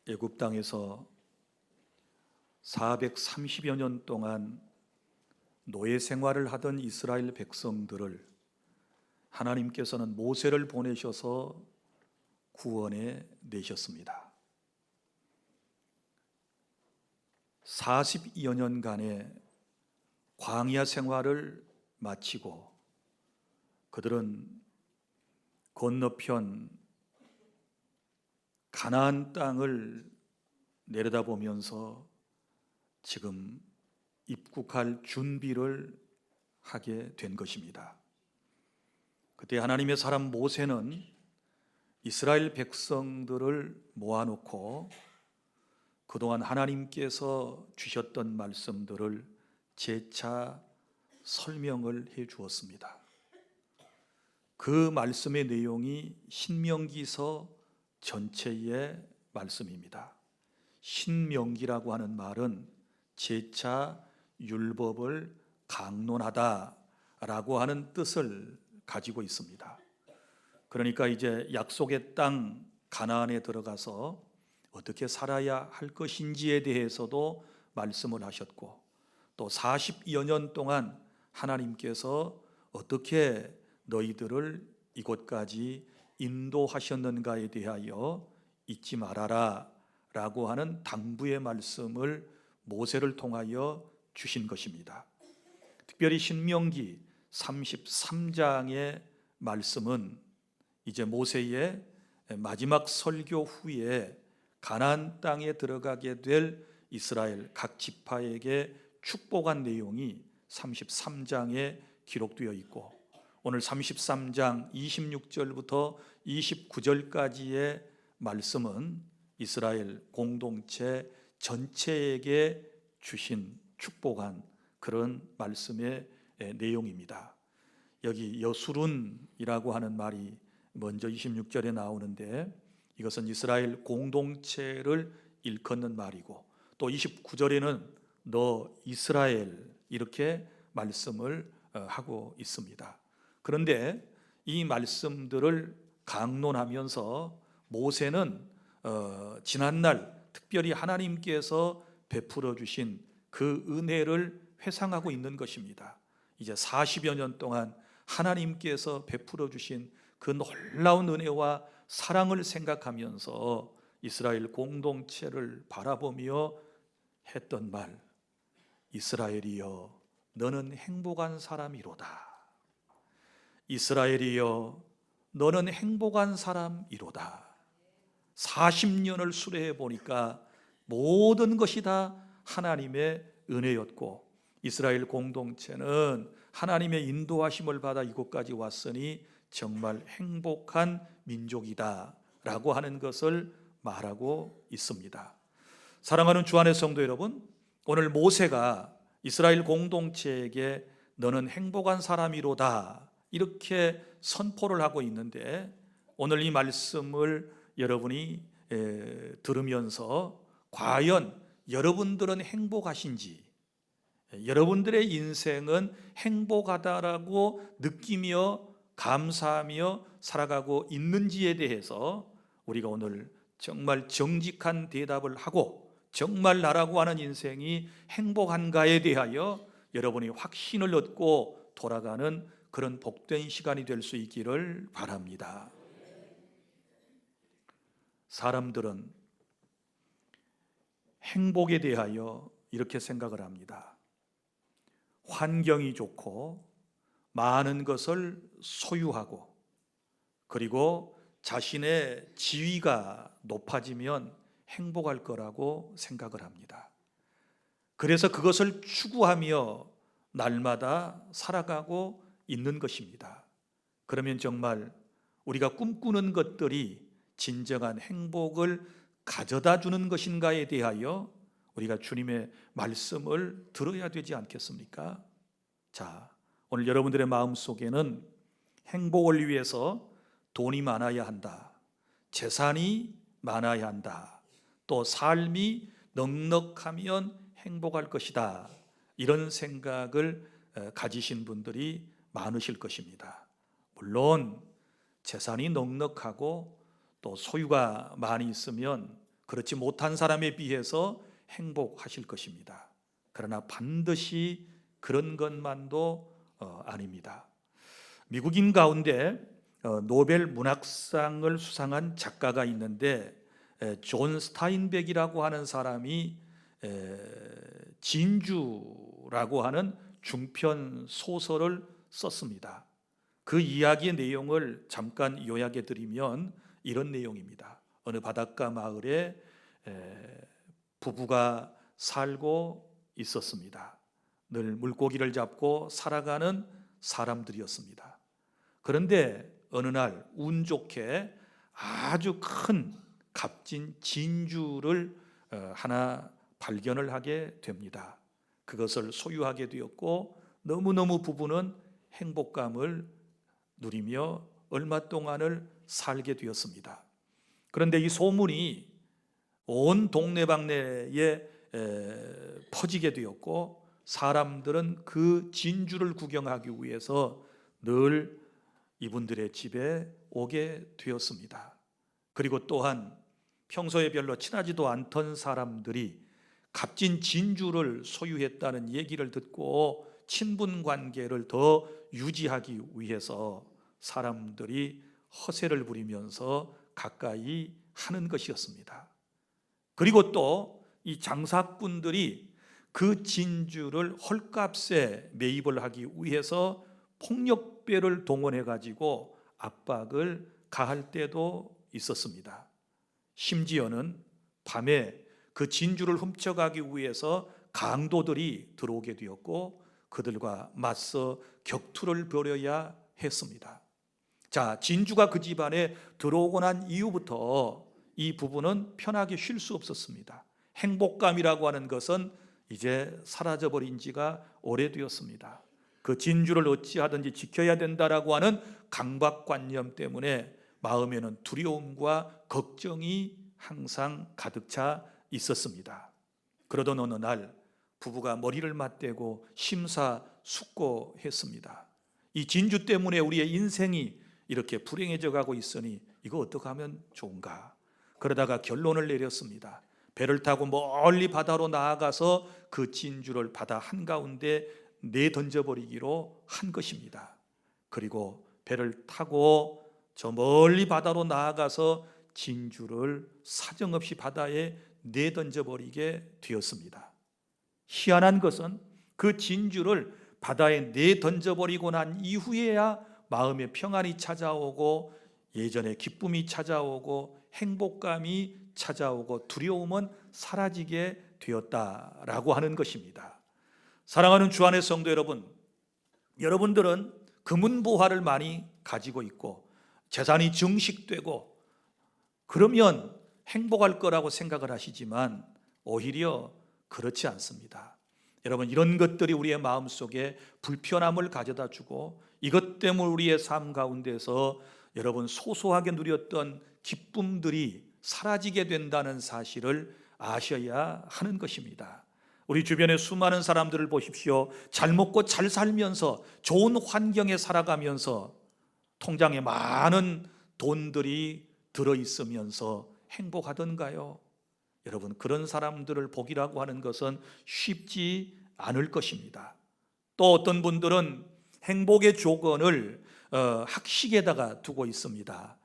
애굽 땅에서 430여 년 동안 노예 생활을 하던 이스라엘 백성들을 하나님께서는 모세를 보내셔서 구원해 내셨습니다. 40여 년간의 광야 생활을 마치고 그들은 건너편 가나안 땅을 내려다보면서 지금 입국할 준비를 하게 된 것입니다. 그때 하나님의 사람 모세는 이스라엘 백성들을 모아놓고 그동안 하나님께서 주셨던 말씀들을 재차 설명을 해 주었습니다. 그 말씀의 내용이 신명기서 전체의 말씀입니다. 신명기라고 하는 말은 재차 율법을 강론하다라고 하는 뜻을 가지고 있습니다. 그러니까 이제 약속의 땅 가나안에 들어가서 어떻게 살아야 할 것인지에 대해서도 말씀을 하셨고, 또 40여 년 동안 하나님께서 어떻게 너희들을 이곳까지 인도하셨는가에 대하여 잊지 말아라 라고 하는 당부의 말씀을 모세를 통하여 주신 것입니다. 특별히 신명기 33장의 말씀은 이제 모세의 마지막 설교 후에 가나안 땅에 들어가게 될 이스라엘 각 지파에게 축복한 내용이 33장에 기록되어 있고, 오늘 33장 26절부터 29절까지의 말씀은 이스라엘 공동체 전체에게 주신 축복한 그런 말씀의 내용입니다. 여기 여수룬이라고 하는 말이 먼저 26절에 나오는데, 이것은 이스라엘 공동체를 일컫는 말이고, 또 29절에는 너 이스라엘 이렇게 말씀을 하고 있습니다. 그런데 이 말씀들을 강론하면서 모세는 지난날 특별히 하나님께서 베풀어 주신 그 은혜를 회상하고 있는 것입니다. 이제 40여 년 동안 하나님께서 베풀어 주신 그 놀라운 은혜와 사랑을 생각하면서 이스라엘 공동체를 바라보며 했던 말, 이스라엘이여 너는 행복한 사람이로다. 이스라엘이여 너는 행복한 사람이로다. 40년을 수레해 보니까 모든 것이 다 하나님의 은혜였고, 이스라엘 공동체는 하나님의 인도하심을 받아 이곳까지 왔으니 정말 행복한 민족이다 라고 하는 것을 말하고 있습니다. 사랑하는 주 안의 성도 여러분, 오늘 모세가 이스라엘 공동체에게 너는 행복한 사람이로다 이렇게 선포를 하고 있는데, 오늘 이 말씀을 여러분이 들으면서 과연 여러분들은 행복하신지, 여러분들의 인생은 행복하다라고 느끼며 감사하며 살아가고 있는지에 대해서 우리가 오늘 정말 정직한 대답을 하고, 정말 나라고 하는 인생이 행복한가에 대하여 여러분이 확신을 얻고 돌아가는 그런 복된 시간이 될 수 있기를 바랍니다. 사람들은 행복에 대하여 이렇게 생각을 합니다. 환경이 좋고 많은 것을 소유하고, 그리고 자신의 지위가 높아지면 행복할 거라고 생각을 합니다. 그래서 그것을 추구하며 날마다 살아가고 있는 것입니다. 그러면 정말 우리가 꿈꾸는 것들이 진정한 행복을 가져다 주는 것인가에 대하여 우리가 주님의 말씀을 들어야 되지 않겠습니까? 자, 오늘 여러분들의 마음속에는 행복을 위해서 돈이 많아야 한다, 재산이 많아야 한다, 또 삶이 넉넉하면 행복할 것이다, 이런 생각을 가지신 분들이 많으실 것입니다. 물론 재산이 넉넉하고 또 소유가 많이 있으면 그렇지 못한 사람에 비해서 행복하실 것입니다. 그러나 반드시 그런 것만도 아닙니다. 미국인 가운데 노벨 문학상을 수상한 작가가 있는데 존 스타인백이라고 하는 사람이 진주라고 하는 중편 소설을 썼습니다. 그 이야기의 내용을 잠깐 요약해 드리면 이런 내용입니다. 어느 바닷가 마을에 부부가 살고 있었습니다. 늘 물고기를 잡고 살아가는 사람들이었습니다. 그런데 어느 날 운 좋게 아주 큰 값진 진주를 하나 발견을 하게 됩니다. 그것을 소유하게 되었고 너무너무 부부는 행복감을 누리며 얼마 동안을 살게 되었습니다. 그런데 이 소문이 온 동네방네에 퍼지게 되었고 사람들은 그 진주를 구경하기 위해서 늘 이분들의 집에 오게 되었습니다. 그리고 또한 평소에 별로 친하지도 않던 사람들이 값진 진주를 소유했다는 얘기를 듣고 친분 관계를 더 유지하기 위해서 사람들이 허세를 부리면서 가까이 하는 것이었습니다. 그리고 또 이 장사꾼들이 그 진주를 헐값에 매입을 하기 위해서 폭력배를 동원해 가지고 압박을 가할 때도 있었습니다. 심지어는 밤에 그 진주를 훔쳐가기 위해서 강도들이 들어오게 되었고 그들과 맞서 격투를 벌여야 했습니다. 자, 진주가 그 집안에 들어오고 난 이후부터 이 부부는 편하게 쉴 수 없었습니다. 행복감이라고 하는 것은 이제 사라져버린 지가 오래되었습니다. 그 진주를 어찌하든지 지켜야 된다라고 하는 강박관념 때문에 마음에는 두려움과 걱정이 항상 가득 차 있었습니다. 그러던 어느 날 부부가 머리를 맞대고 심사숙고했습니다. 이 진주 때문에 우리의 인생이 이렇게 불행해져 가고 있으니 이거 어떻게 하면 좋은가? 그러다가 결론을 내렸습니다. 배를 타고 멀리 바다로 나아가서 그 진주를 바다 한가운데 내던져버리기로 한 것입니다. 그리고 배를 타고 저 멀리 바다로 나아가서 진주를 사정없이 바다에 내던져버리게 되었습니다. 희한한 것은 그 진주를 바다에 내던져버리고 난 이후에야 마음의 평안이 찾아오고 예전의 기쁨이 찾아오고 행복감이 찾아오고 두려움은 사라지게 되었다라고 하는 것입니다. 사랑하는 주 안의 성도 여러분, 여러분들은 금은보화를 많이 가지고 있고 재산이 증식되고 그러면 행복할 거라고 생각을 하시지만 오히려 그렇지 않습니다. 여러분, 이런 것들이 우리의 마음속에 불편함을 가져다 주고 이것 때문에 우리의 삶 가운데서 여러분 소소하게 누렸던 기쁨들이 사라지게 된다는 사실을 아셔야 하는 것입니다. 우리 주변의 수많은 사람들을 보십시오. 잘 먹고 잘 살면서 좋은 환경에 살아가면서 통장에 많은 돈들이 들어있으면서 행복하던가요? 여러분, 그런 사람들을 복이라고 하는 것은 쉽지 않을 것입니다. 또 어떤 분들은 행복의 조건을 학식에다가 두고 있습니다.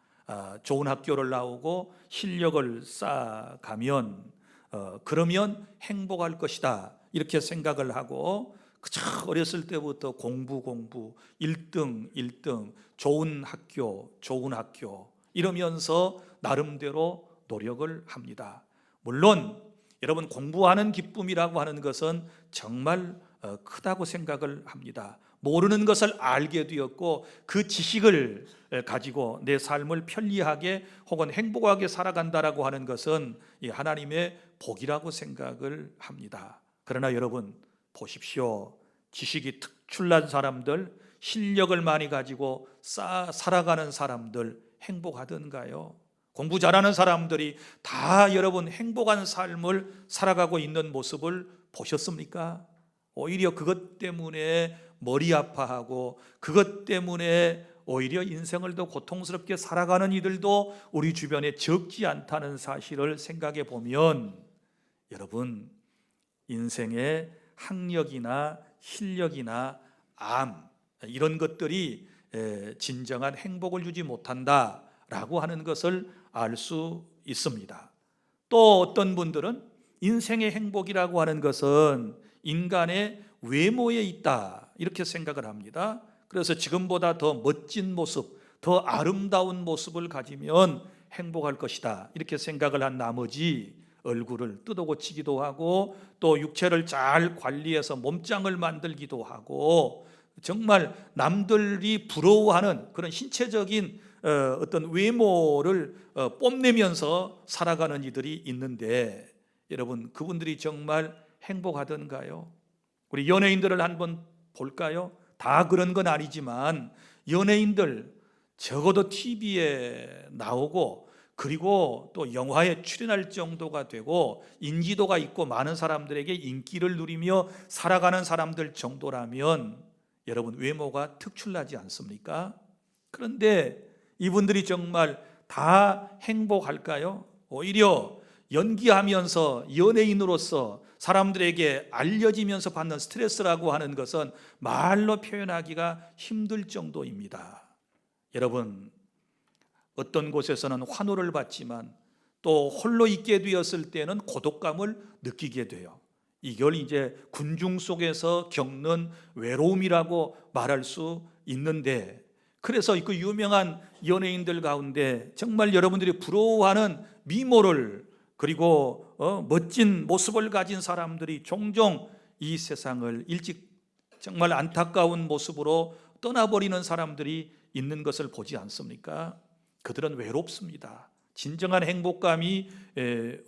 좋은 학교를 나오고 실력을 쌓아가면 그러면 행복할 것이다 이렇게 생각을 하고 그저 어렸을 때부터 공부 1등 좋은 학교 이러면서 나름대로 노력을 합니다. 물론 여러분, 공부하는 기쁨이라고 하는 것은 정말 크다고 생각을 합니다. 모르는 것을 알게 되었고 그 지식을 가지고 내 삶을 편리하게 혹은 행복하게 살아간다라고 하는 것은 하나님의 복이라고 생각을 합니다. 그러나 여러분 보십시오. 지식이 특출난 사람들, 실력을 많이 가지고 살아가는 사람들 행복하던가요? 공부 잘하는 사람들이 다 여러분 행복한 삶을 살아가고 있는 모습을 보셨습니까? 오히려 그것 때문에 머리 아파하고 그것 때문에 오히려 인생을 더 고통스럽게 살아가는 이들도 우리 주변에 적지 않다는 사실을 생각해 보면 여러분, 인생의 학력이나 실력이나 이런 것들이 진정한 행복을 주지 못한다라고 하는 것을 알 수 있습니다. 또 어떤 분들은 인생의 행복이라고 하는 것은 인간의 외모에 있다 이렇게 생각을 합니다. 그래서 지금보다 더 멋진 모습, 더 아름다운 모습을 가지면 행복할 것이다 이렇게 생각을 한 나머지 얼굴을 뜯어고치기도 하고 또 육체를 잘 관리해서 몸짱을 만들기도 하고 정말 남들이 부러워하는 그런 신체적인 어떤 외모를 뽐내면서 살아가는 이들이 있는데 여러분, 그분들이 정말 행복하던가요? 우리 연예인들을 한번 볼까요? 다 그런 건 아니지만 연예인들 적어도 TV에 나오고 그리고 또 영화에 출연할 정도가 되고 인지도가 있고 많은 사람들에게 인기를 누리며 살아가는 사람들 정도라면 여러분, 외모가 특출나지 않습니까? 그런데 이분들이 정말 다 행복할까요? 오히려 연기하면서 연예인으로서 사람들에게 알려지면서 받는 스트레스라고 하는 것은 말로 표현하기가 힘들 정도입니다. 여러분, 어떤 곳에서는 환호를 받지만 또 홀로 있게 되었을 때는 고독감을 느끼게 돼요. 이걸 이제 군중 속에서 겪는 외로움이라고 말할 수 있는데, 그래서 그 유명한 연예인들 가운데 정말 여러분들이 부러워하는 미모를 그리고 멋진 모습을 가진 사람들이 종종 이 세상을 일찍 정말 안타까운 모습으로 떠나버리는 사람들이 있는 것을 보지 않습니까? 그들은 외롭습니다. 진정한 행복감이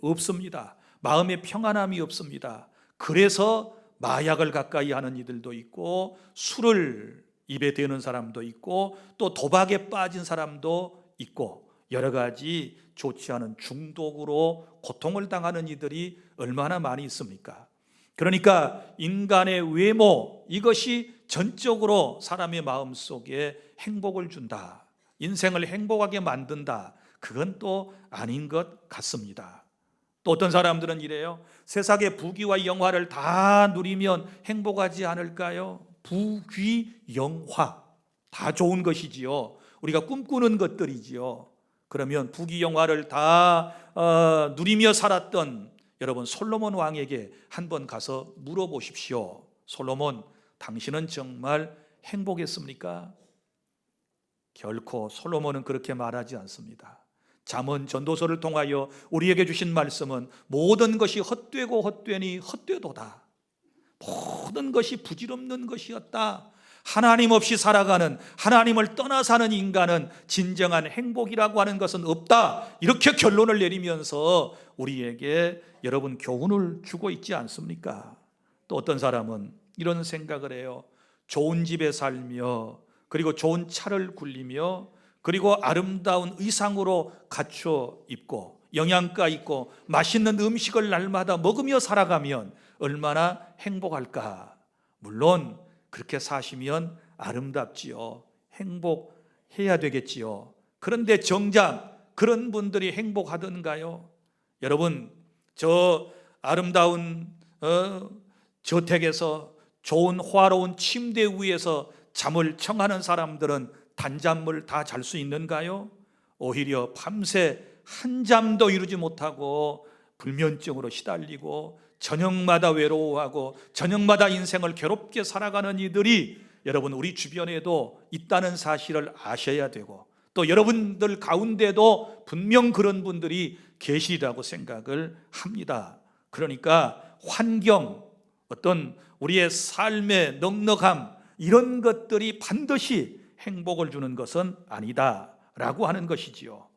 없습니다. 마음의 평안함이 없습니다. 그래서 마약을 가까이 하는 이들도 있고 술을 입에 대는 사람도 있고 또 도박에 빠진 사람도 있고 여러 가지 좋지 않은 중독으로 고통을 당하는 이들이 얼마나 많이 있습니까? 그러니까 인간의 외모, 이것이 전적으로 사람의 마음속에 행복을 준다, 인생을 행복하게 만든다, 그건 또 아닌 것 같습니다. 또 어떤 사람들은 이래요. 세상의 부귀와 영화를 다 누리면 행복하지 않을까요? 부귀영화 다 좋은 것이지요. 우리가 꿈꾸는 것들이지요. 그러면 부귀영화를 다 누리며 살았던 여러분 솔로몬 왕에게 한번 가서 물어보십시오. 솔로몬, 당신은 정말 행복했습니까? 결코 솔로몬은 그렇게 말하지 않습니다. 잠언 전도서를 통하여 우리에게 주신 말씀은 모든 것이 헛되고 헛되니 헛되도다. 모든 것이 부질없는 것이었다. 하나님 없이 살아가는, 하나님을 떠나 사는 인간은 진정한 행복이라고 하는 것은 없다. 이렇게 결론을 내리면서 우리에게 여러분 교훈을 주고 있지 않습니까? 또 어떤 사람은 이런 생각을 해요. 좋은 집에 살며 그리고 좋은 차를 굴리며 그리고 아름다운 의상으로 갖춰 입고 영양가 있고 맛있는 음식을 날마다 먹으며 살아가면 얼마나 행복할까? 물론 그렇게 사시면 아름답지요. 행복해야 되겠지요. 그런데 정작 그런 분들이 행복하던가요? 여러분, 저 아름다운 저택에서 좋은 화로운 침대 위에서 잠을 청하는 사람들은 단잠을 다 잘 수 있는가요? 오히려 밤새 한잠도 이루지 못하고 불면증으로 시달리고 저녁마다 외로워하고 저녁마다 인생을 괴롭게 살아가는 이들이 여러분 우리 주변에도 있다는 사실을 아셔야 되고 또 여러분들 가운데도 분명 그런 분들이 계시리라고 생각을 합니다. 그러니까 환경, 어떤 우리의 삶의 넉넉함, 이런 것들이 반드시 행복을 주는 것은 아니다라고 하는 것이지요.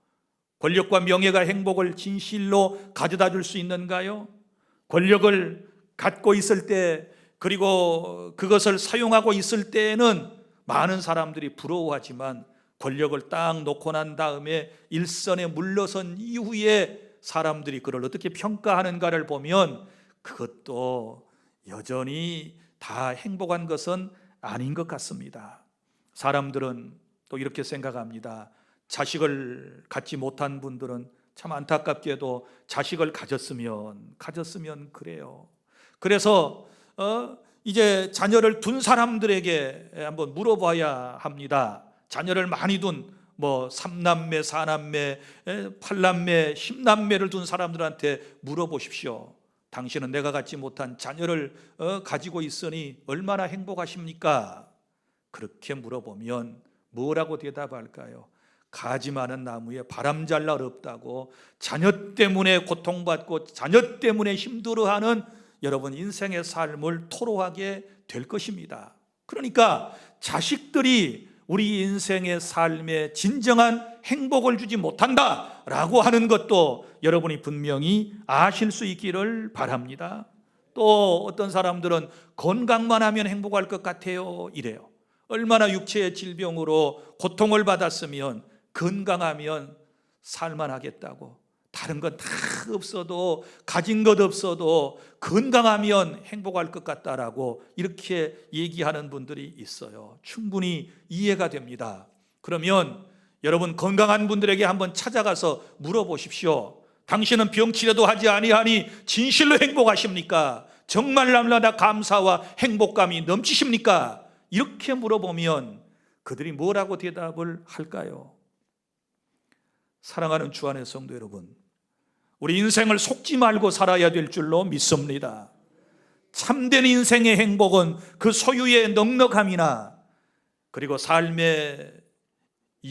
권력과 명예가 행복을 진실로 가져다 줄 수 있는가요? 권력을 갖고 있을 때 그리고 그것을 사용하고 있을 때에는 많은 사람들이 부러워하지만 권력을 딱 놓고 난 다음에 일선에 물러선 이후에 사람들이 그를 어떻게 평가하는가를 보면 그것도 여전히 다 행복한 것은 아닌 것 같습니다. 사람들은 또 이렇게 생각합니다. 자식을 갖지 못한 분들은 참 안타깝게도 자식을 가졌으면 그래요. 그래서 이제 자녀를 둔 사람들에게 한번 물어봐야 합니다. 자녀를 많이 둔 3남매, 4남매, 8남매, 10남매를 둔 사람들한테 물어보십시오. 당신은 내가 갖지 못한 자녀를 가지고 있으니 얼마나 행복하십니까? 그렇게 물어보면 뭐라고 대답할까요? 가지 많은 나무에 바람 잘 날 없다고, 자녀 때문에 고통받고 자녀 때문에 힘들어하는 여러분 인생의 삶을 토로하게 될 것입니다. 그러니까 자식들이 우리 인생의 삶에 진정한 행복을 주지 못한다라고 하는 것도 여러분이 분명히 아실 수 있기를 바랍니다. 또 어떤 사람들은 건강만 하면 행복할 것 같아요 이래요. 얼마나 육체의 질병으로 고통을 받았으면 건강하면 살만하겠다고, 다른 건 다 없어도, 가진 것 없어도 건강하면 행복할 것 같다라고 이렇게 얘기하는 분들이 있어요. 충분히 이해가 됩니다. 그러면 여러분 건강한 분들에게 한번 찾아가서 물어보십시오. 당신은 병치레도 하지 아니하니 진실로 행복하십니까? 정말 날마다 감사와 행복감이 넘치십니까? 이렇게 물어보면 그들이 뭐라고 대답을 할까요? 사랑하는 주 안의 성도 여러분, 우리 인생을 속지 말고 살아야 될 줄로 믿습니다. 참된 인생의 행복은 그 소유의 넉넉함이나 그리고 삶의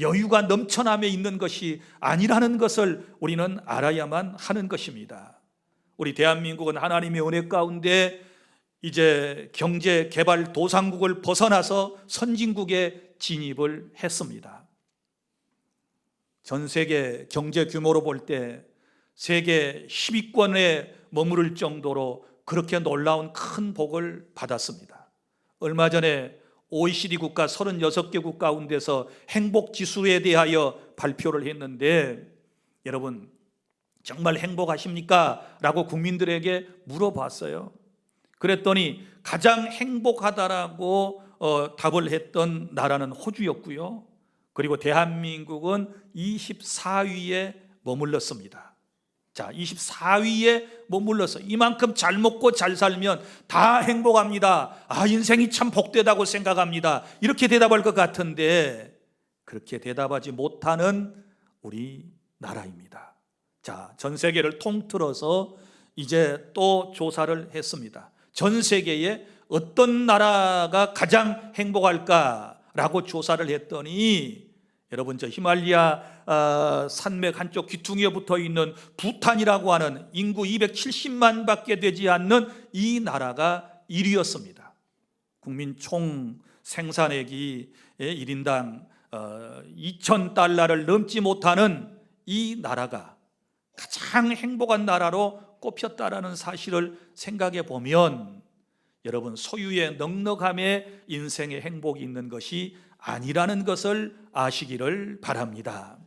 여유가 넘쳐남에 있는 것이 아니라는 것을 우리는 알아야만 하는 것입니다. 우리 대한민국은 하나님의 은혜 가운데 이제 경제개발도상국을 벗어나서 선진국에 진입을 했습니다. 전 세계 경제 규모로 볼 때 세계 10위권에 머무를 정도로 그렇게 놀라운 큰 복을 받았습니다. 얼마 전에 OECD 국가 36개국 가운데서 행복지수에 대하여 발표를 했는데, 여러분 정말 행복하십니까? 라고 국민들에게 물어봤어요. 그랬더니 가장 행복하다라고 답을 했던 나라는 호주였고요. 그리고 대한민국은 24위에 머물렀습니다. 자, 24위에 머물러서 이만큼 잘 먹고 잘 살면 다 행복합니다. 인생이 참 복되다고 생각합니다. 이렇게 대답할 것 같은데 그렇게 대답하지 못하는 우리 나라입니다. 자, 전 세계를 통틀어서 이제 또 조사를 했습니다. 전 세계에 어떤 나라가 가장 행복할까라고 조사를 했더니 여러분, 저 히말리아 산맥 한쪽 귀퉁이에 붙어 있는 부탄이라고 하는 인구 270만 밖에 되지 않는 이 나라가 1위였습니다. 국민 총 생산액이 1인당 2,000달러를 넘지 못하는 이 나라가 가장 행복한 나라로 꼽혔다라는 사실을 생각해 보면 여러분, 소유의 넉넉함에 인생의 행복이 있는 것이 아니라는 것을 아시기를 바랍니다.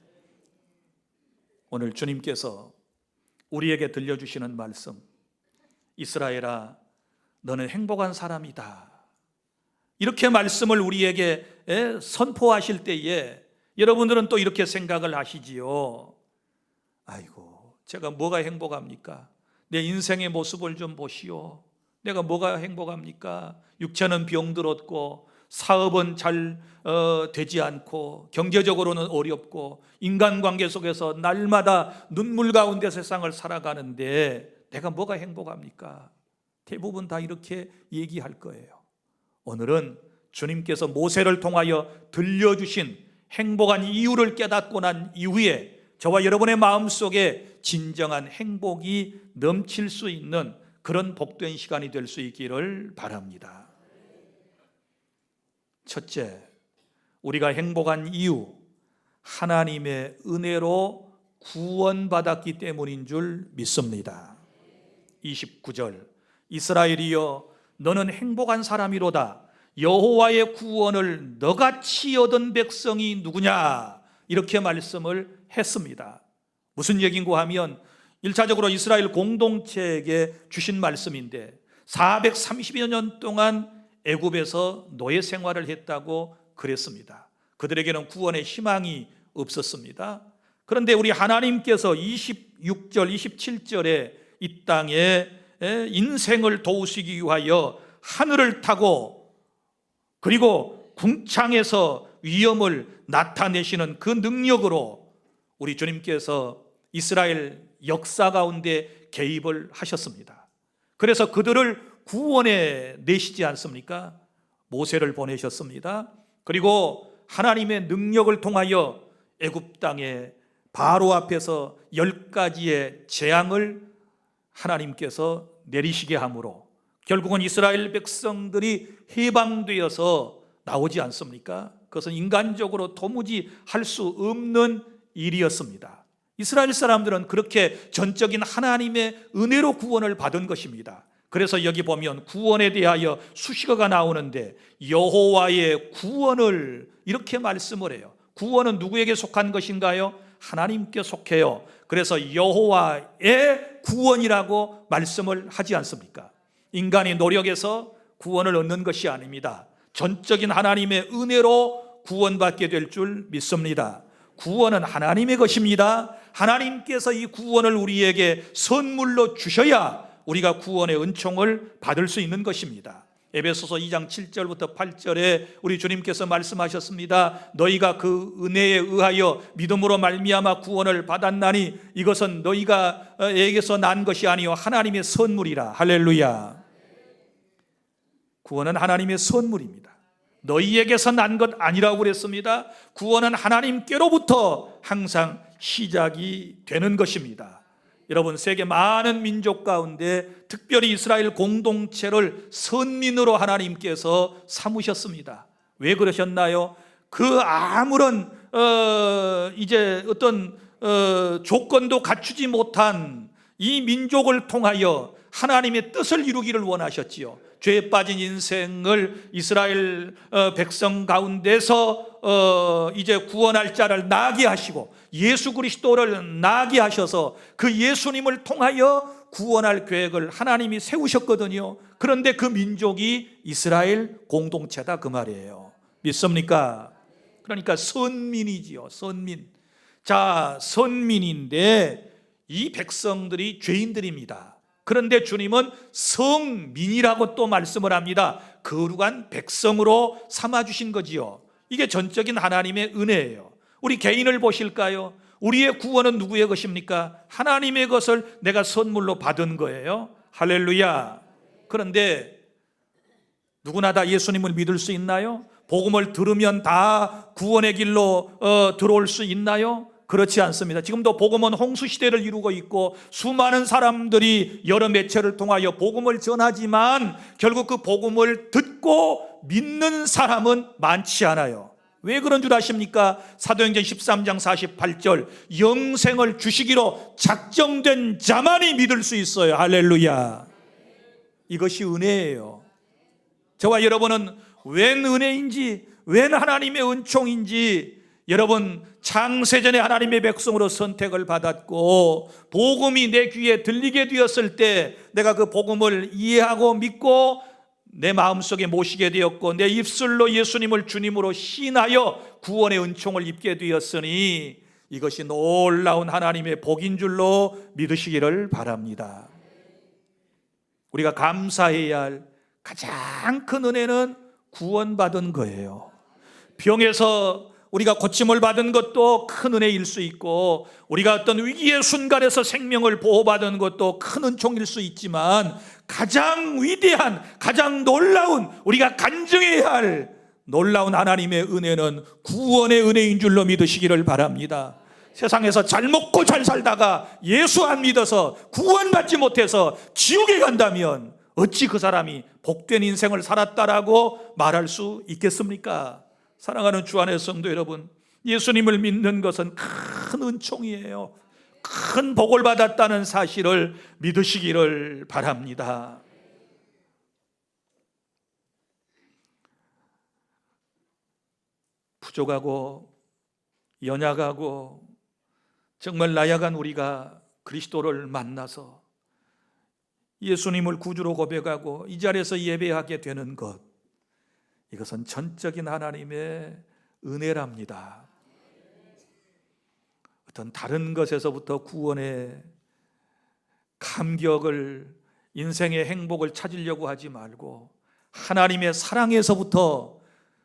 오늘 주님께서 우리에게 들려주시는 말씀, 이스라엘아 너는 행복한 사람이다, 이렇게 말씀을 우리에게 선포하실 때에 여러분들은 또 이렇게 생각을 하시지요. 아이고, 제가 뭐가 행복합니까? 내 인생의 모습을 좀 보시오. 내가 뭐가 행복합니까? 육체는 병들었고 사업은 잘 되지 않고 경제적으로는 어렵고 인간관계 속에서 날마다 눈물 가운데 세상을 살아가는데 내가 뭐가 행복합니까? 대부분 다 이렇게 얘기할 거예요. 오늘은 주님께서 모세를 통하여 들려주신 행복한 이유를 깨닫고 난 이후에 저와 여러분의 마음속에 진정한 행복이 넘칠 수 있는 그런 복된 시간이 될 수 있기를 바랍니다. 첫째, 우리가 행복한 이유, 하나님의 은혜로 구원받았기 때문인 줄 믿습니다. 29절, 이스라엘이여 너는 행복한 사람이로다. 여호와의 구원을 너같이 얻은 백성이 누구냐? 이렇게 말씀을 했습니다. 무슨 얘기인고 하면 1차적으로 이스라엘 공동체에게 주신 말씀인데 430여 년 동안 애굽에서 노예 생활을 했다고 그랬습니다. 그들에게는 구원의 희망이 없었습니다. 그런데 우리 하나님께서 26절, 27절에 이 땅에 인생을 도우시기 위하여 하늘을 타고 그리고 궁창에서 위엄을 나타내시는 그 능력으로 우리 주님께서 이스라엘 역사 가운데 개입을 하셨습니다. 그래서 그들을 구원해 내시지 않습니까? 모세를 보내셨습니다. 그리고 하나님의 능력을 통하여 애굽 땅에 바로 앞에서 10가지의 재앙을 하나님께서 내리시게 함으로 결국은 이스라엘 백성들이 해방되어서 나오지 않습니까? 그것은 인간적으로 도무지 할 수 없는 일이었습니다. 이스라엘 사람들은 그렇게 전적인 하나님의 은혜로 구원을 받은 것입니다. 그래서 여기 보면 구원에 대하여 수식어가 나오는데 여호와의 구원을 이렇게 말씀을 해요. 구원은 누구에게 속한 것인가요? 하나님께 속해요. 그래서 여호와의 구원이라고 말씀을 하지 않습니까? 인간이 노력해서 구원을 얻는 것이 아닙니다. 전적인 하나님의 은혜로 구원받게 될 줄 믿습니다. 구원은 하나님의 것입니다. 하나님께서 이 구원을 우리에게 선물로 주셔야 우리가 구원의 은총을 받을 수 있는 것입니다. 에베소서 2장 7절부터 8절에 우리 주님께서 말씀하셨습니다. 너희가 그 은혜에 의하여 믿음으로 말미암아 구원을 받았나니 이것은 너희가에게서 난 것이 아니요 하나님의 선물이라. 할렐루야. 구원은 하나님의 선물입니다. 너희에게서 난 것 아니라고 그랬습니다. 구원은 하나님께로부터 항상 시작이 되는 것입니다. 여러분, 세계 많은 민족 가운데 특별히 이스라엘 공동체를 선민으로 하나님께서 삼으셨습니다. 왜 그러셨나요? 그 아무런 이제 어떤 조건도 갖추지 못한 이 민족을 통하여 하나님의 뜻을 이루기를 원하셨지요. 죄에 빠진 인생을 이스라엘 백성 가운데서 이제 구원할 자를 나게 하시고 예수 그리스도를 나게 하셔서 그 예수님을 통하여 구원할 계획을 하나님이 세우셨거든요. 그런데 그 민족이 이스라엘 공동체다 그 말이에요. 믿습니까? 그러니까 선민이지요. 선민. 자, 선민인데 이 백성들이 죄인들입니다. 그런데 주님은 성민이라고 또 말씀을 합니다. 거룩한 백성으로 삼아주신 거지요. 이게 전적인 하나님의 은혜예요. 우리 개인을 보실까요? 우리의 구원은 누구의 것입니까? 하나님의 것을 내가 선물로 받은 거예요. 할렐루야. 그런데 누구나 다 예수님을 믿을 수 있나요? 복음을 들으면 다 구원의 길로 들어올 수 있나요? 그렇지 않습니다. 지금도 복음은 홍수시대를 이루고 있고 수많은 사람들이 여러 매체를 통하여 복음을 전하지만 결국 그 복음을 듣고 믿는 사람은 많지 않아요. 왜 그런 줄 아십니까? 사도행전 13장 48절 영생을 주시기로 작정된 자만이 믿을 수 있어요. 할렐루야. 이것이 은혜예요. 저와 여러분은 웬 은혜인지 웬 하나님의 은총인지 여러분 창세전에 하나님의 백성으로 선택을 받았고 복음이 내 귀에 들리게 되었을 때 내가 그 복음을 이해하고 믿고 내 마음속에 모시게 되었고 내 입술로 예수님을 주님으로 시인하여 구원의 은총을 입게 되었으니 이것이 놀라운 하나님의 복인 줄로 믿으시기를 바랍니다. 우리가 감사해야 할 가장 큰 은혜는 구원받은 거예요. 병에서 우리가 고침을 받은 것도 큰 은혜일 수 있고 우리가 어떤 위기의 순간에서 생명을 보호받은 것도 큰 은총일 수 있지만 가장 위대한 가장 놀라운 우리가 간증해야 할 놀라운 하나님의 은혜는 구원의 은혜인 줄로 믿으시기를 바랍니다. 세상에서 잘 먹고 잘 살다가 예수 안 믿어서 구원받지 못해서 지옥에 간다면 어찌 그 사람이 복된 인생을 살았다라고 말할 수 있겠습니까? 사랑하는 주 안의 성도 여러분, 예수님을 믿는 것은 큰 은총이에요. 큰 복을 받았다는 사실을 믿으시기를 바랍니다. 부족하고 연약하고 정말 나약한 우리가 그리스도를 만나서 예수님을 구주로 고백하고 이 자리에서 예배하게 되는 것, 이것은 전적인 하나님의 은혜랍니다. 어떤 다른 것에서부터 구원의 감격을, 인생의 행복을 찾으려고 하지 말고 하나님의 사랑에서부터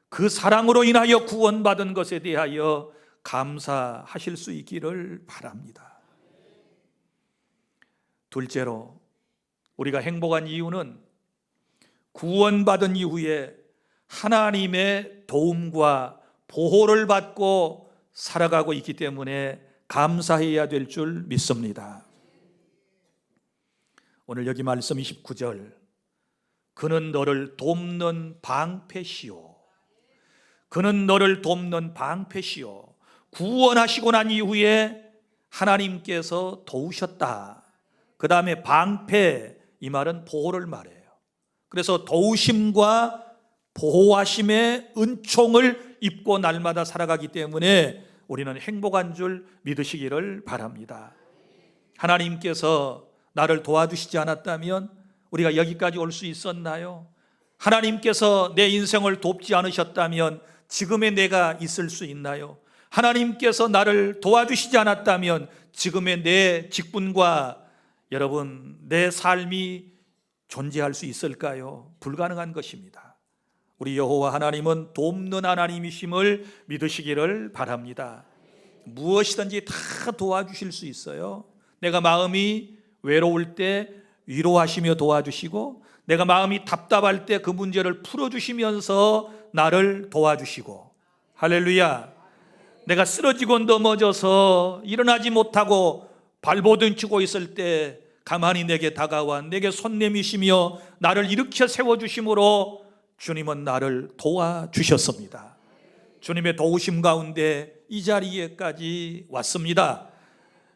그 사랑으로 인하여 구원받은 것에 대하여 감사하실 수 있기를 바랍니다. 둘째로, 우리가 행복한 이유는 구원받은 이후에 하나님의 도움과 보호를 받고 살아가고 있기 때문에 감사해야 될 줄 믿습니다. 오늘 여기 말씀 29절, 그는 너를 돕는 방패시오. 그는 너를 돕는 방패시오. 구원하시고 난 이후에 하나님께서 도우셨다. 그 다음에 방패, 이 말은 보호를 말해요. 그래서 도우심과 보호하심의 은총을 입고 날마다 살아가기 때문에 우리는 행복한 줄 믿으시기를 바랍니다. 하나님께서 나를 도와주시지 않았다면 우리가 여기까지 올 수 있었나요? 하나님께서 내 인생을 돕지 않으셨다면 지금의 내가 있을 수 있나요? 하나님께서 나를 도와주시지 않았다면 지금의 내 직분과 여러분 내 삶이 존재할 수 있을까요? 불가능한 것입니다. 우리 여호와 하나님은 돕는 하나님이심을 믿으시기를 바랍니다. 무엇이든지 다 도와주실 수 있어요. 내가 마음이 외로울 때 위로하시며 도와주시고, 내가 마음이 답답할 때 그 문제를 풀어주시면서 나를 도와주시고, 할렐루야. 내가 쓰러지고 넘어져서 일어나지 못하고 발버둥치고 있을 때 가만히 내게 다가와 내게 손 내미시며 나를 일으켜 세워주심으로 주님은 나를 도와주셨습니다. 주님의 도우심 가운데 이 자리에까지 왔습니다.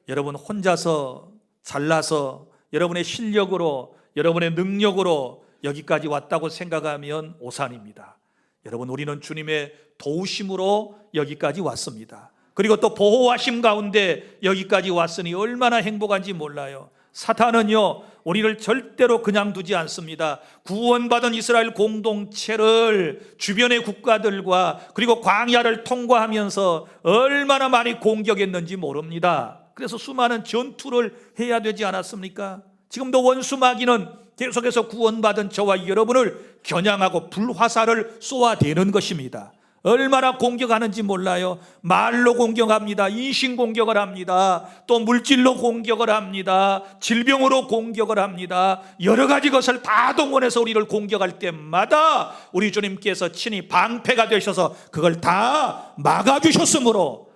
여러분 혼자서 잘나서 여러분의 실력으로, 여러분의 능력으로 여기까지 왔다고 생각하면 오산입니다. 여러분, 우리는 주님의 도우심으로 여기까지 왔습니다. 그리고 또 보호하심 가운데 여기까지 왔으니 얼마나 행복한지 몰라요. 사탄은요, 우리를 절대로 그냥 두지 않습니다. 구원받은 이스라엘 공동체를 주변의 국가들과 그리고 광야를 통과하면서 얼마나 많이 공격했는지 모릅니다. 그래서 수많은 전투를 해야 되지 않았습니까? 지금도 원수 마귀는 계속해서 구원받은 저와 여러분을 겨냥하고 불화살을 쏘아대는 것입니다. 얼마나 공격하는지 몰라요. 말로 공격합니다. 인신 공격을 합니다. 또 물질로 공격을 합니다. 질병으로 공격을 합니다. 여러 가지 것을 다 동원해서 우리를 공격할 때마다 우리 주님께서 친히 방패가 되셔서 그걸 다 막아주셨으므로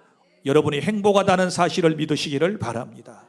여러분이 행복하다는 사실을 믿으시기를 바랍니다.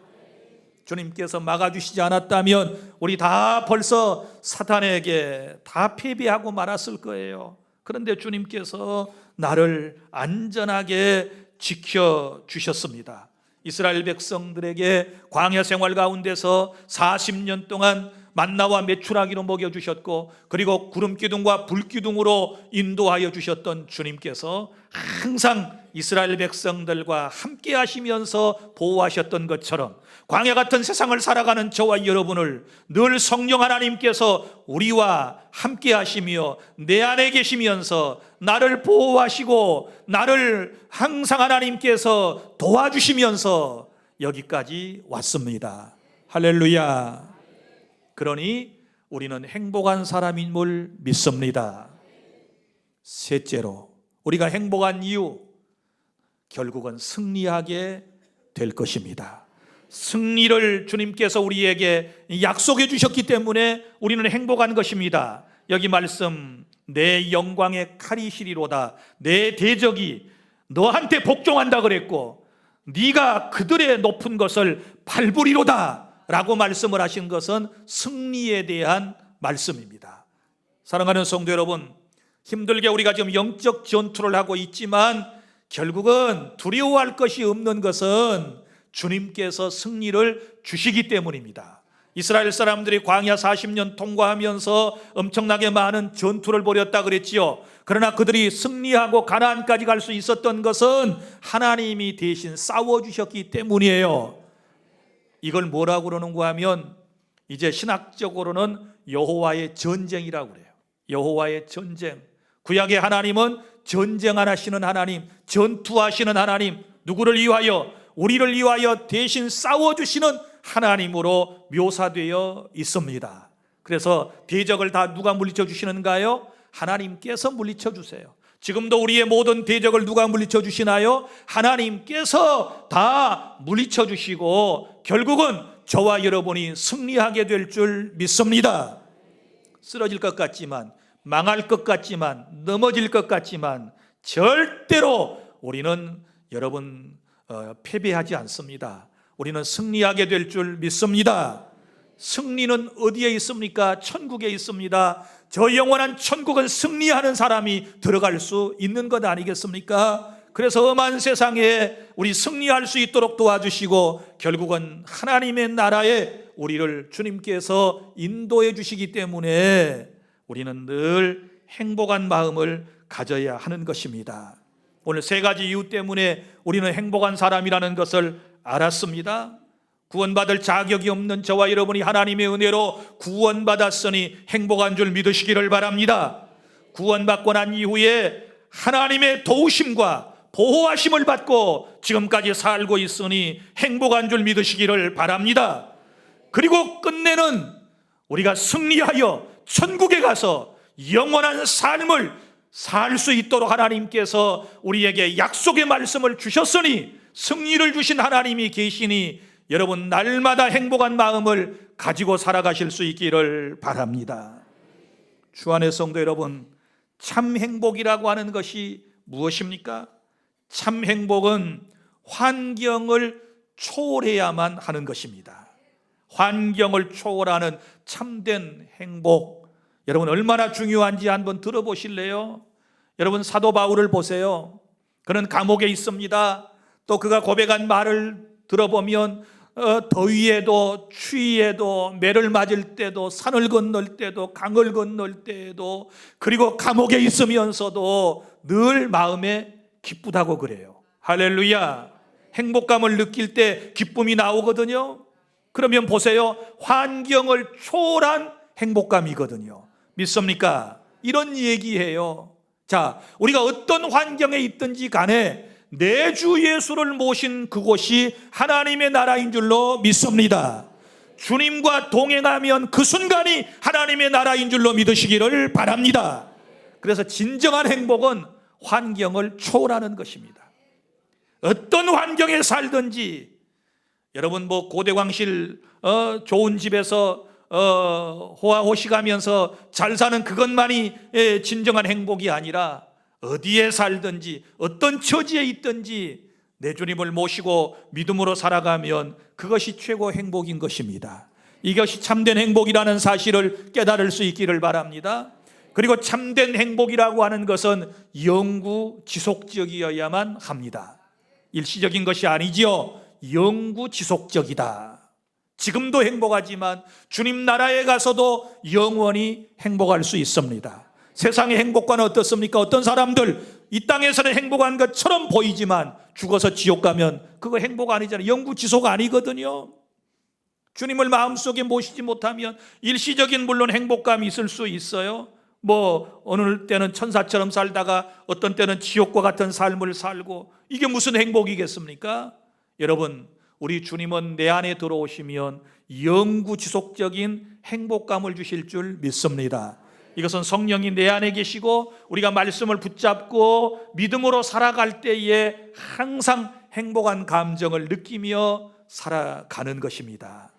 주님께서 막아주시지 않았다면 우리 다 벌써 사탄에게 다 패배하고 말았을 거예요. 그런데 주님께서 나를 안전하게 지켜주셨습니다. 이스라엘 백성들에게 광야 생활 가운데서 40년 동안 만나와 메추라기로 먹여주셨고, 그리고 구름기둥과 불기둥으로 인도하여 주셨던 주님께서 항상 이스라엘 백성들과 함께 하시면서 보호하셨던 것처럼 광야 같은 세상을 살아가는 저와 여러분을 늘 성령 하나님께서 우리와 함께 하시며 내 안에 계시면서 나를 보호하시고 나를 항상 하나님께서 도와주시면서 여기까지 왔습니다. 할렐루야. 그러니 우리는 행복한 사람임을 믿습니다. 셋째로, 우리가 행복한 이유, 결국은 승리하게 될 것입니다. 승리를 주님께서 우리에게 약속해 주셨기 때문에 우리는 행복한 것입니다. 여기 말씀, 내 영광의 칼이시리로다. 내 대적이 너한테 복종한다 그랬고 네가 그들의 높은 것을 밟으리로다 라고 말씀을 하신 것은 승리에 대한 말씀입니다. 사랑하는 성도 여러분, 힘들게 우리가 지금 영적 전투를 하고 있지만 결국은 두려워할 것이 없는 것은 주님께서 승리를 주시기 때문입니다. 이스라엘 사람들이 광야 40년 통과하면서 엄청나게 많은 전투를 벌였다 그랬지요. 그러나 그들이 승리하고 가나안까지 갈 수 있었던 것은 하나님이 대신 싸워주셨기 때문이에요. 이걸 뭐라고 그러는가 하면 이제 신학적으로는 여호와의 전쟁이라고 그래요. 여호와의 전쟁. 구약의 하나님은 전쟁하시는 하나님, 전투하시는 하나님, 누구를 위하여? 우리를 위하여 대신 싸워주시는 하나님으로 묘사되어 있습니다. 그래서 대적을 다 누가 물리쳐 주시는가요? 하나님께서 물리쳐 주세요. 지금도 우리의 모든 대적을 누가 물리쳐 주시나요? 하나님께서 다 물리쳐 주시고 결국은 저와 여러분이 승리하게 될 줄 믿습니다. 쓰러질 것 같지만, 망할 것 같지만, 넘어질 것 같지만 절대로 우리는 여러분 패배하지 않습니다. 우리는 승리하게 될 줄 믿습니다. 승리는 어디에 있습니까? 천국에 있습니다. 저 영원한 천국은 승리하는 사람이 들어갈 수 있는 것 아니겠습니까? 그래서 험한 세상에 우리 승리할 수 있도록 도와주시고 결국은 하나님의 나라에 우리를 주님께서 인도해 주시기 때문에 우리는 늘 행복한 마음을 가져야 하는 것입니다. 오늘 세 가지 이유 때문에 우리는 행복한 사람이라는 것을 알았습니다. 구원받을 자격이 없는 저와 여러분이 하나님의 은혜로 구원받았으니 행복한 줄 믿으시기를 바랍니다. 구원받고 난 이후에 하나님의 도우심과 보호하심을 받고 지금까지 살고 있으니 행복한 줄 믿으시기를 바랍니다. 그리고 끝내는 우리가 승리하여 천국에 가서 영원한 삶을 살 수 있도록 하나님께서 우리에게 약속의 말씀을 주셨으니 승리를 주신 하나님이 계시니 여러분 날마다 행복한 마음을 가지고 살아가실 수 있기를 바랍니다. 주 안의 성도 여러분, 참 행복이라고 하는 것이 무엇입니까? 참 행복은 환경을 초월해야만 하는 것입니다. 환경을 초월하는 참된 행복, 여러분 얼마나 중요한지 한번 들어보실래요? 여러분 사도 바울을 보세요. 그는 감옥에 있습니다. 또 그가 고백한 말을 들어보면 더위에도 추위에도 매를 맞을 때도 산을 건널 때도 강을 건널 때에도 그리고 감옥에 있으면서도 늘 마음에 기쁘다고 그래요. 할렐루야. 행복감을 느낄 때 기쁨이 나오거든요. 그러면 보세요, 환경을 초월한 행복감이거든요. 믿습니까? 이런 얘기예요. 자, 우리가 어떤 환경에 있든지 간에 내 주 예수를 모신 그곳이 하나님의 나라인 줄로 믿습니다. 주님과 동행하면 그 순간이 하나님의 나라인 줄로 믿으시기를 바랍니다. 그래서 진정한 행복은 환경을 초월하는 것입니다. 어떤 환경에 살든지 여러분 뭐 고대광실 좋은 집에서 호화호식하면서 잘 사는 그것만이 진정한 행복이 아니라 어디에 살든지 어떤 처지에 있든지 내 주님을 모시고 믿음으로 살아가면 그것이 최고 행복인 것입니다. 이것이 참된 행복이라는 사실을 깨달을 수 있기를 바랍니다. 그리고 참된 행복이라고 하는 것은 영구 지속적이어야만 합니다. 일시적인 것이 아니지요. 영구 지속적이다. 지금도 행복하지만 주님 나라에 가서도 영원히 행복할 수 있습니다. 세상의 행복과는 어떻습니까? 어떤 사람들 이 땅에서는 행복한 것처럼 보이지만 죽어서 지옥 가면 그거 행복 아니잖아요. 영구 지속 아니거든요. 주님을 마음속에 모시지 못하면 일시적인 물론 행복감이 있을 수 있어요. 뭐 어느 때는 천사처럼 살다가 어떤 때는 지옥과 같은 삶을 살고 이게 무슨 행복이겠습니까? 여러분, 우리 주님은 내 안에 들어오시면 영구 지속적인 행복감을 주실 줄 믿습니다. 이것은 성령이 내 안에 계시고 우리가 말씀을 붙잡고 믿음으로 살아갈 때에 항상 행복한 감정을 느끼며 살아가는 것입니다.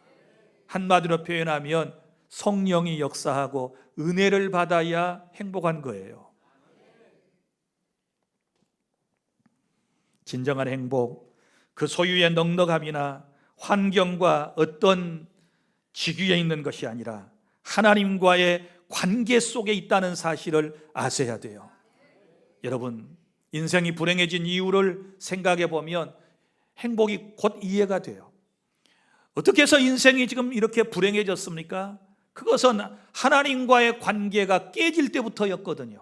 한마디로 표현하면 성령이 역사하고 은혜를 받아야 행복한 거예요. 진정한 행복, 그 소유의 넉넉함이나 환경과 어떤 직위에 있는 것이 아니라 하나님과의 관계 속에 있다는 사실을 아셔야 돼요. 여러분, 인생이 불행해진 이유를 생각해 보면 행복이 곧 이해가 돼요. 어떻게 해서 인생이 지금 이렇게 불행해졌습니까? 그것은 하나님과의 관계가 깨질 때부터였거든요.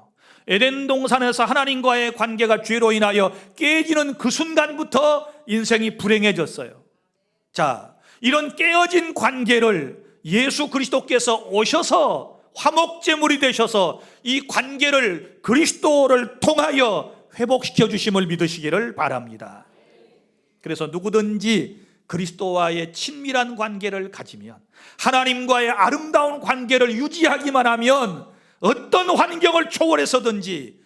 에덴 동산에서 하나님과의 관계가 죄로 인하여 깨지는 그 순간부터 인생이 불행해졌어요. 자, 이런 깨어진 관계를 예수 그리스도께서 오셔서 화목제물이 되셔서 이 관계를 그리스도를 통하여 회복시켜 주심을 믿으시기를 바랍니다. 그래서 누구든지 그리스도와의 친밀한 관계를 가지면, 하나님과의 아름다운 관계를 유지하기만 하면 어떤 환경을 초월해서든지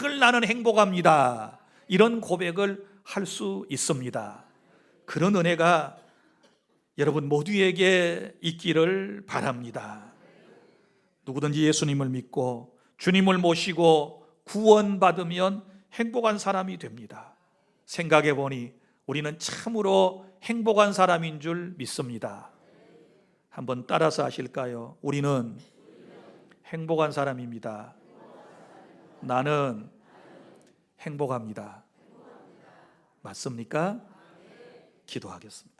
늘 나는 행복합니다, 이런 고백을 할 수 있습니다. 그런 은혜가 여러분 모두에게 있기를 바랍니다. 누구든지 예수님을 믿고 주님을 모시고 구원받으면 행복한 사람이 됩니다. 생각해 보니 우리는 참으로 행복한 사람인 줄 믿습니다. 한번 따라서 하실까요? 우리는 행복한 사람입니다. 나는 행복합니다. 맞습니까? 기도하겠습니다.